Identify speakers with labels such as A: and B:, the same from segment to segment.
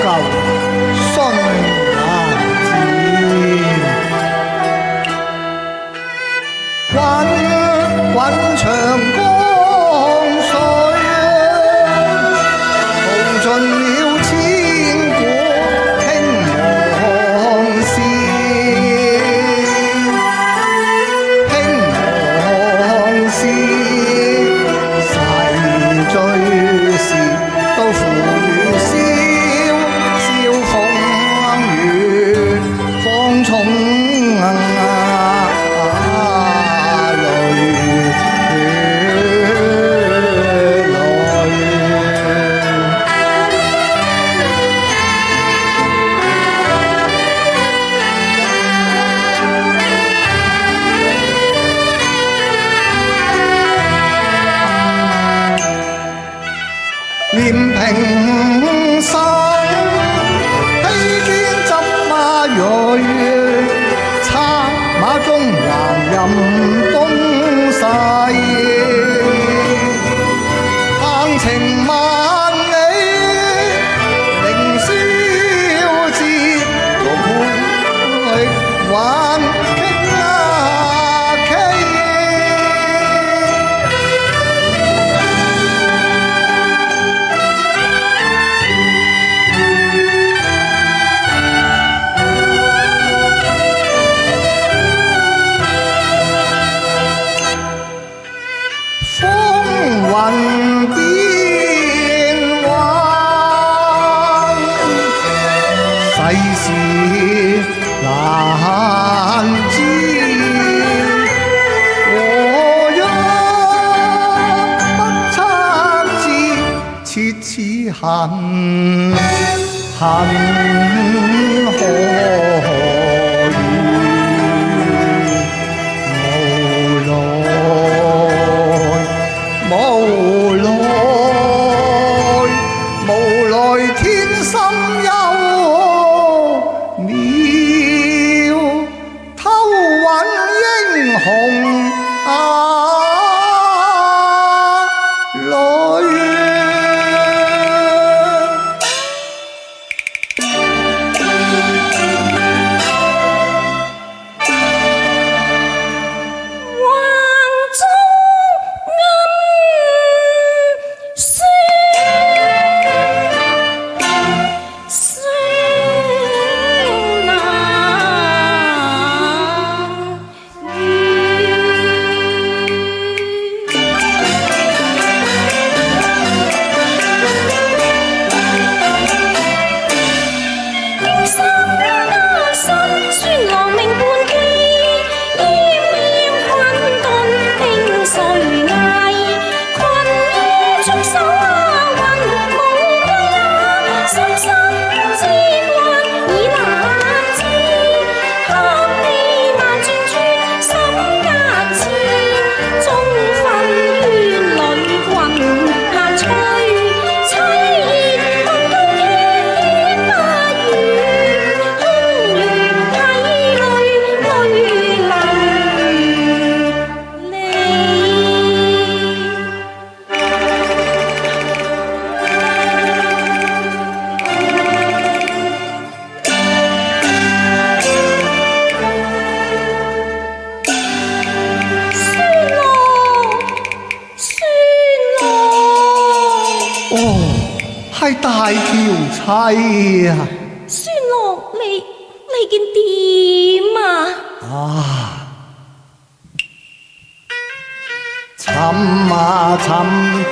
A: 舊信難展。滾滾長江水，淘盡了千古興亡事。興亡事，逝追時，都付與蕭風月，芳重連平生，披肩執馬銳，策馬中橫任東西。行程萬里，凌霄志，獨力挽傾傾。雲變幻，世事難知。我若不測知，切此恨可與無奈天心幽渺，偷揾英雄淚。係大橋妻啊！
B: 孫樂，你件點啊？
A: 尋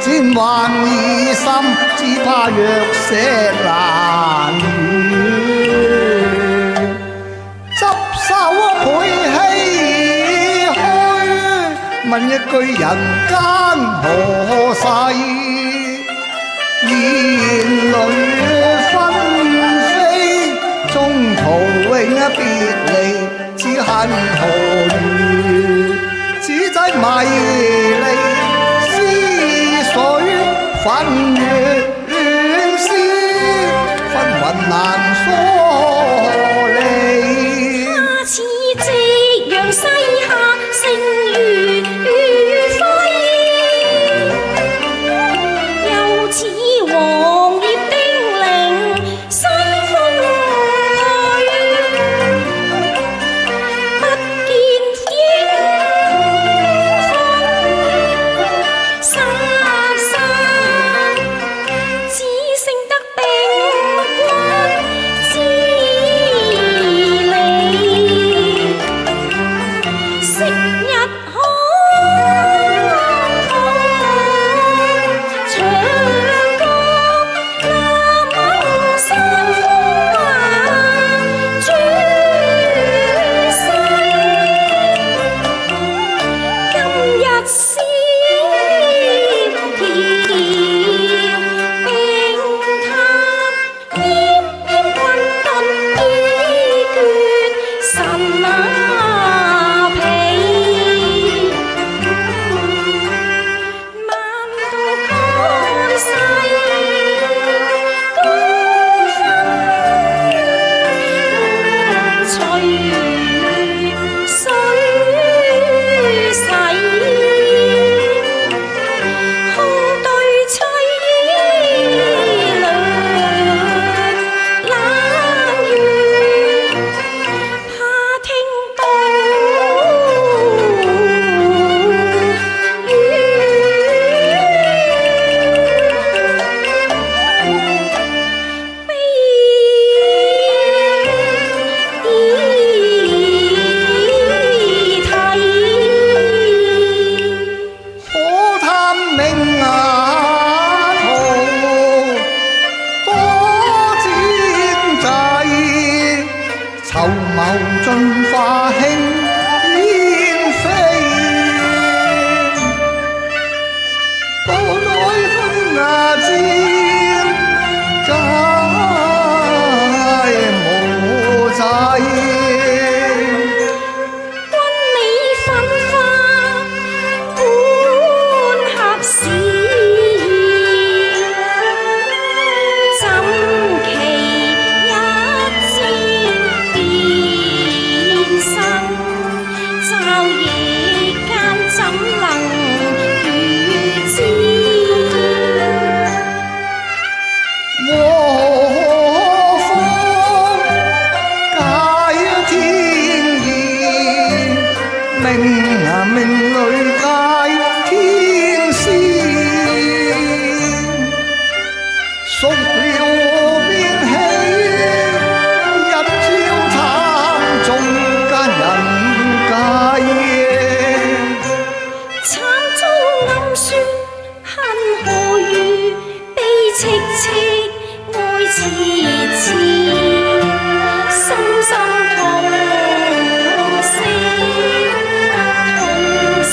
A: 戰還疑心，只怕玉石難遇。執手倍唏噓，問一句人間何世？煙淚紛飛，中途永別離，只恨何如？此際迷離，思緒紛越亂絲，紛雲難疏離。
B: 他似夕陽西下，星如輝，又似黃葉叮鈴。
A: 籌謀進化輕煙飛，到在分牙尖，皆無際。
B: 君你奮發本合時，怎期一戰變生，晝夜間怎能預知？
A: 和風解天意，命裏解天仙，熟了便起，一朝慘中間人界。
B: 慘遭暗算恨何如，悲戚戚愛遲遲，深深痛惜痛惜，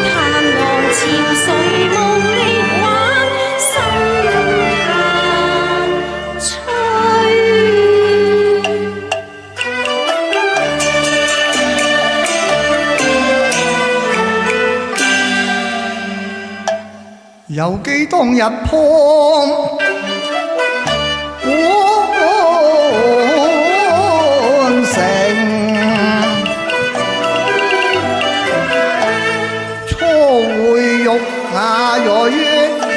B: 嘆浪潮水無力挽，心下吹。
A: 猶記當日傍關城，初會玉雅蕊瓊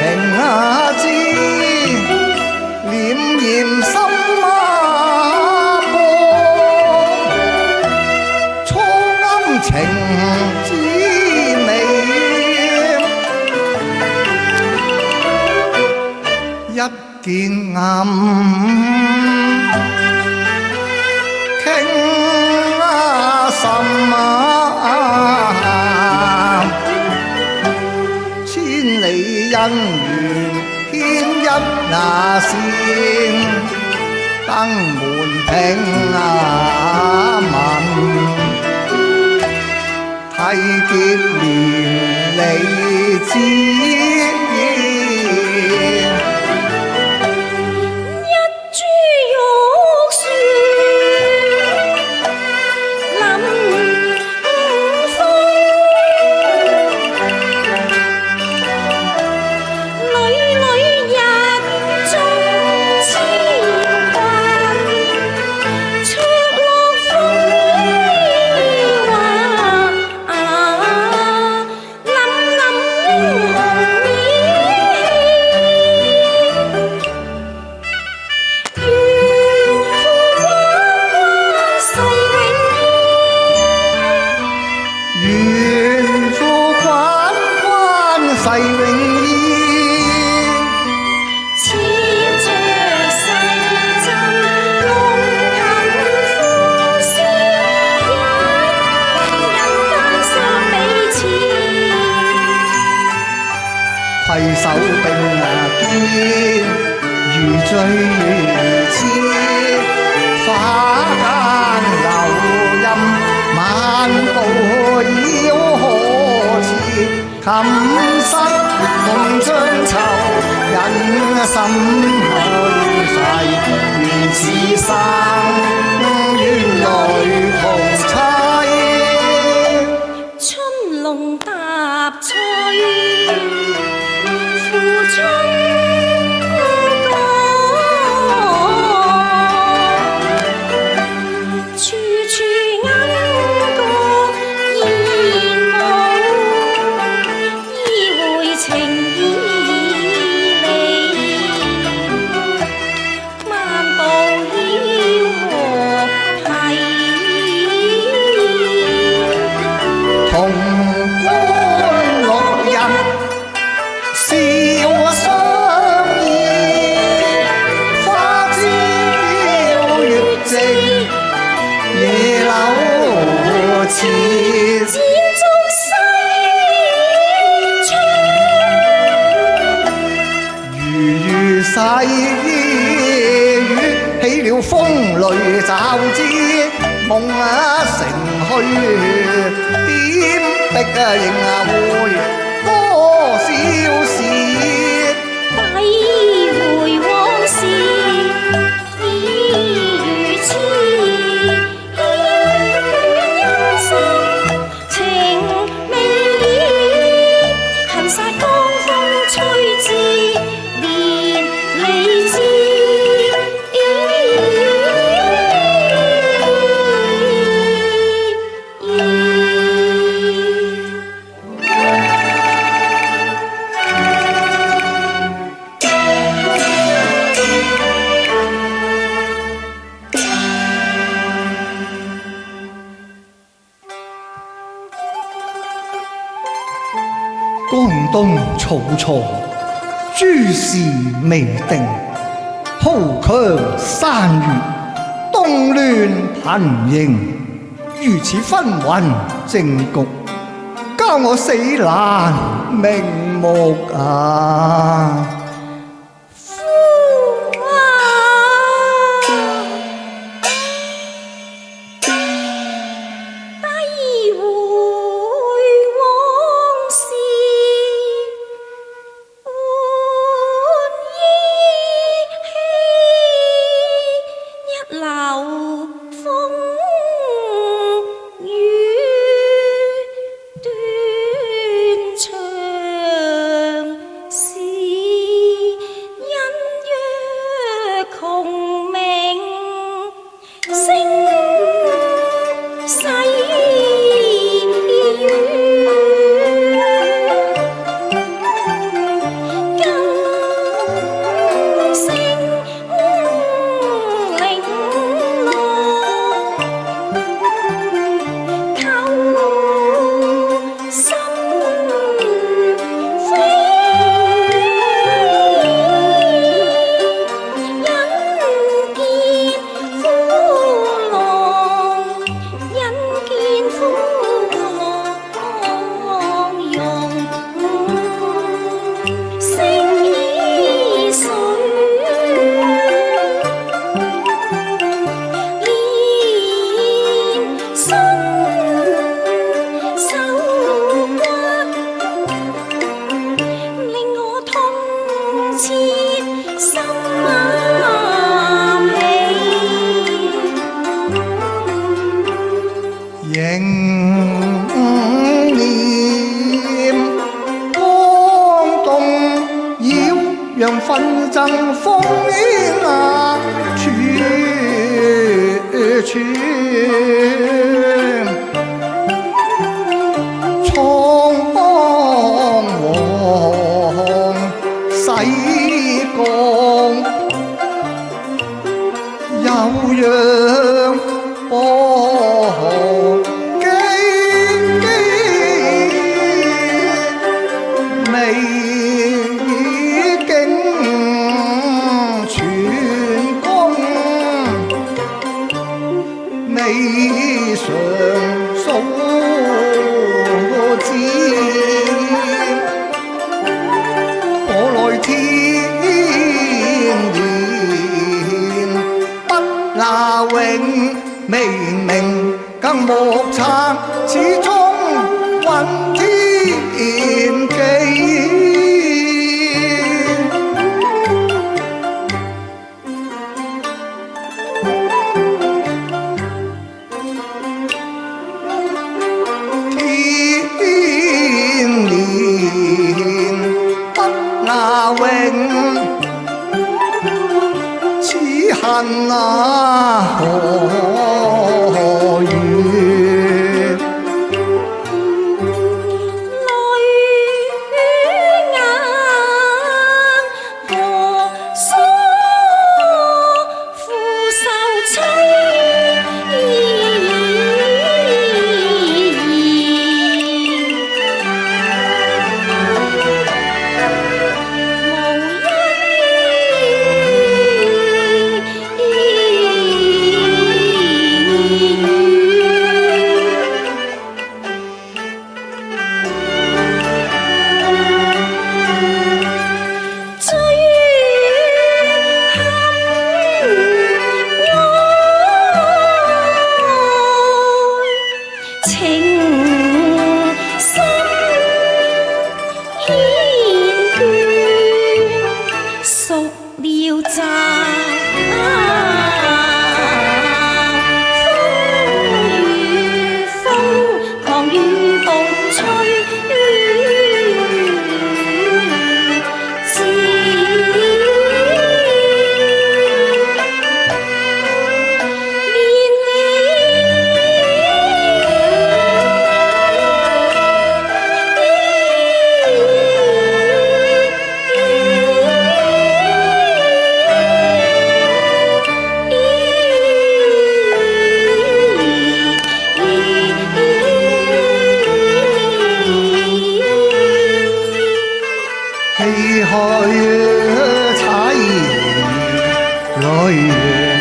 A: 枝，臉嚴心孖波，初諳情滋味。一見暗傾心千里姻緣牽一線，登門聘文，締結連理之言。世永煙，
B: 似着世真龍騰呼聲，人間相彼此，
A: 攜手並肩，如醉如痴，花間留音，漫步繞何時？琴瑟共將愁，人心虛逝，緣此生，緣來同妻。
B: 春籠踏翠，扶春歌，處處鶯歌燕舞，意會情意離，漫步繞河堤。
A: 同觀落日，笑相依，花枝飄月靜，夜柳遲。
B: 剪燭西窗，
A: 如細雨，喜了風雷驟之，夢成虛，點滴仍會多少事。
B: 體會往事已如痴，厭倦人生情未了，恨煞江風吹至連理枝。
A: 江東草叢，諸事未定。豪強山岳，動亂頻仍。如此紛紜政局，教我死難瞑目啊！讓紛爭烽煙啊處處，蒼黃洗降，悠揚波激美。未嘗數字，我來天然不亞永，明明更莫測，始終雲天記。此恨啊何緣？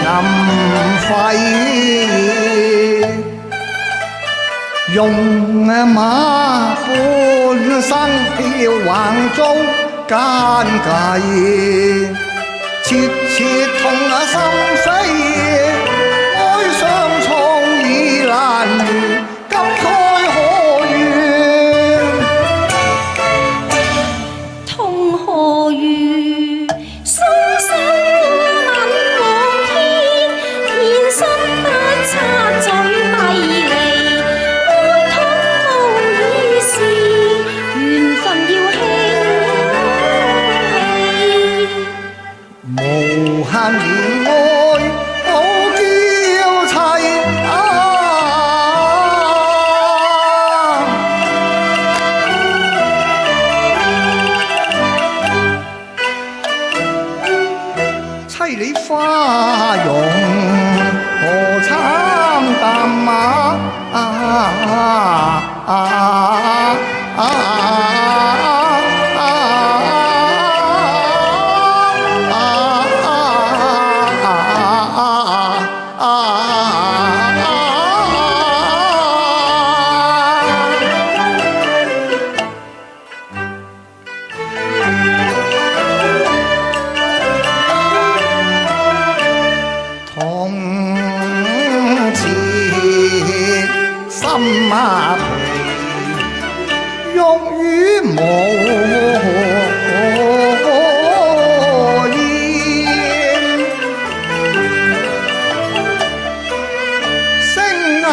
A: 暗輝，用馬半生要橫遭奸計，切切痛心扉，哀傷創意難如，感慨何緣？
B: 痛何如？心生問我天，天生不插嘴迷離，愛痛無意事，緣分要輕
A: 無限戀愛好嬌妻啊！妻你花容何慘淡啊！從前心馬皮，欲與無言，聲藝。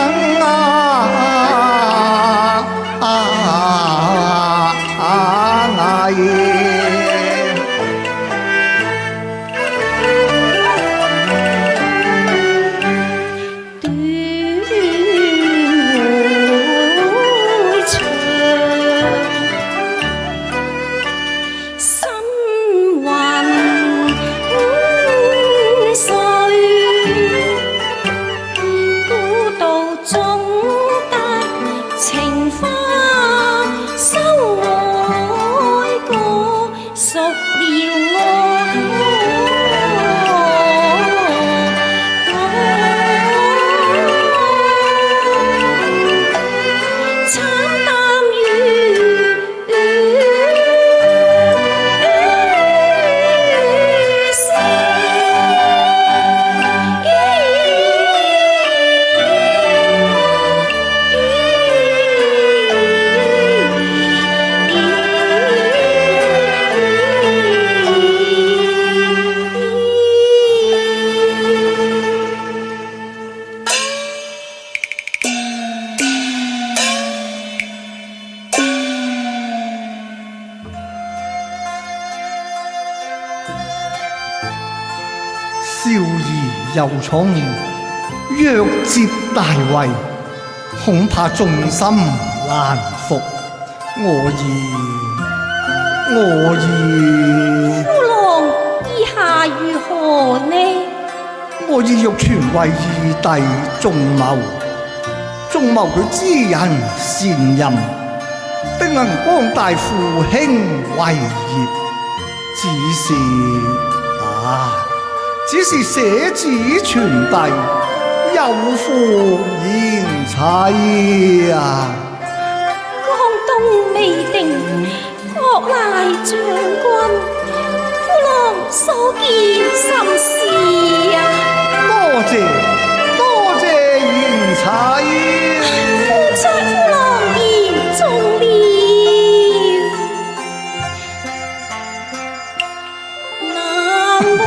A: 少兒又寵，若接大位，恐怕眾心難服。我意
B: 夫郎意下如何呢？
A: 我意欲傳位義弟仲謀佢知人善任，定能光大父兄偉業。只是捨子傳弟，有負賢妻啊！
B: 江東未定，國賴將軍，夫郎所見甚是啊！
A: 多謝賢妻。
B: 夫郎言重了。難忘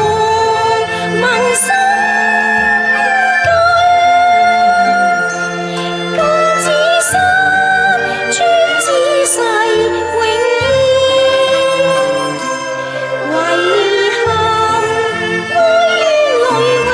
B: 盟心居，共此心，穿此世永依。遺憾愛怨淚永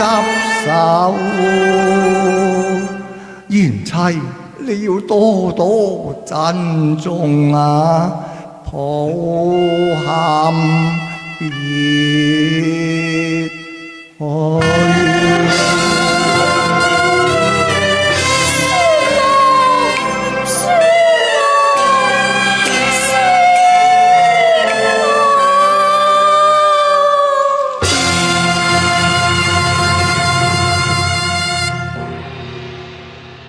A: 執手。賢妻你要多多珍重啊，抱憾別去。